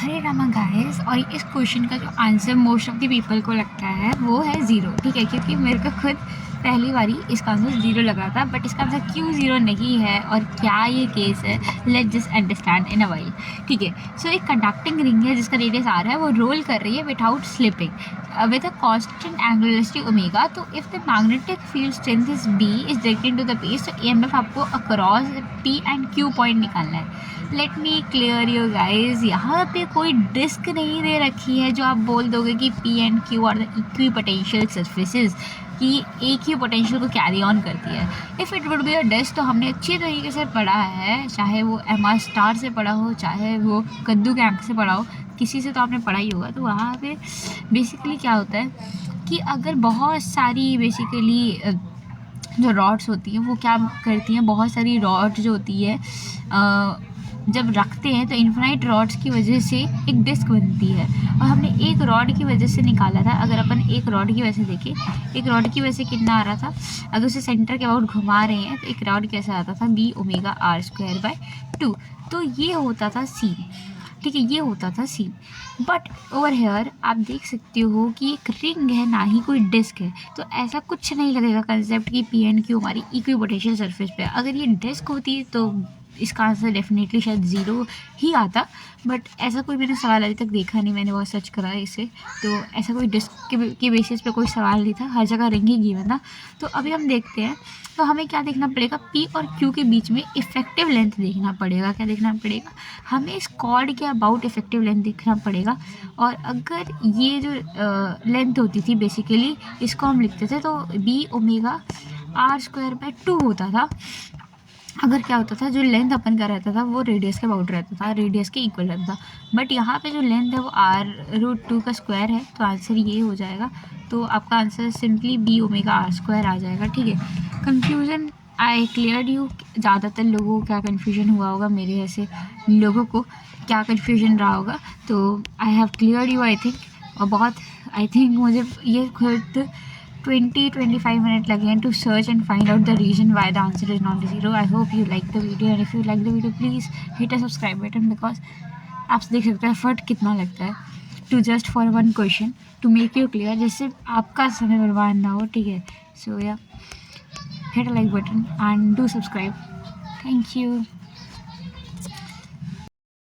हरे Rama guys. और इस question का जो answer most of the people को लगता है वो है ज़ीरो, ठीक है, क्योंकि मेरे को खुद पहली बारी इसका आंसर ज़ीरो लगा था। बट इसका आंसर क्यों ज़ीरो नहीं है और क्या ये केस है, let's just understand in a while, ठीक है। सो एक कंडक्टिंग रिंग है जिसका रेडियस आ रहा है, वो रोल कर रही है without slipping with a constant angular velocity omega. तो if the magnetic field strength is B is directed to the base, तो ईएमएफ आपको across P and Q point निकालना है। Let me clear you guys, यहाँ पे कोई disc नहीं दे रखी है जो आप बोल दोगे कि P and Q are the equipotential surfaces, कि एक ही पोटेंशियल को कैरी ऑन करती है। If it would be a disc तो हमने अच्छी तरीके से पढ़ा है, चाहे वो एमआर स्टार से पढ़ा हो, चाहे वो कद्दू के आंख से पढ़ा हो, किसी से तो आपने पढ़ा ही होगा। तो वहाँ पे बेसिकली क्या होता है कि अगर बहुत सारी बेसिकली जो रॉड्स होती हैं वो क्या करती हैं, बहुत सारी रॉड्स जो होती है जब रखते हैं तो इन्फिनाइट रॉड्स की वजह से एक डिस्क बनती है। और हमने एक रॉड की वजह से निकाला था, अगर अपन एक रॉड की वजह से देखें, एक रॉड की वजह से कितना आ रहा था, अगर उसे सेंटर के अबाउट घुमा रहे हैं तो एक रॉड कैसे आता था, B omega R square by 2। तो ये होता था सी, ठीक है, ये होता था सी। बट ओवर हेयर आप देख सकते हो कि एक रिंग है, ना ही कोई डिस्क है, तो ऐसा कुछ नहीं लगेगा कंसेप्ट कि पी एंड क्यू हमारी इक्विपोटेंशियल सरफेस पे। अगर ये डिस्क होती तो इसका आंसर डेफिनेटली शायद ज़ीरो ही आता। बट ऐसा कोई मैंने सवाल अभी तक देखा नहीं, मैंने बहुत सर्च करा इसे, तो ऐसा कोई डिस्क के बेसिस पे कोई सवाल नहीं था, हर जगह रिंग ही गिवन था। तो अभी हम देखते हैं, तो हमें क्या देखना पड़ेगा, पी और क्यू के बीच में इफेक्टिव लेंथ देखना पड़ेगा। क्या देखना पड़ेगा, हमें इस कॉर्ड के अबाउट इफेक्टिव लेंथ देखना पड़ेगा। और अगर ये जो लेंथ होती थी बेसिकली, इसको हम लिखते थे तो B omega R square by 2 होता था। अगर क्या होता था, जो लेंथ अपन का रहता था वो रेडियस के अबाउट रहता था, रेडियस के इक्वल रहता था। बट यहाँ पे जो लेंथ है वो r√2 का स्क्वायर है, तो आंसर ये हो जाएगा। तो आपका answer simply B omega R square आ जाएगा, ठीक है। Confusion I cleared you. ज़्यादातर लोगों को क्या कन्फ्यूजन हुआ होगा, मेरे ऐसे लोगों को क्या कन्फ्यूजन रहा होगा, तो I have cleared you I think. और बहुत आई थिंक मुझे ये खुद 20-25 minutes लगे हैं to search and find out the reason why the answer is not zero. I hope you like the video, and if you like the video please hit a subscribe button, because आप देख सकते हैं effort कितना लगता है to just for one question to make you clear, जिससे आपका समय बर्बाद ना हो, ठीक है। So yeah, hit a like button and do subscribe. Thank you.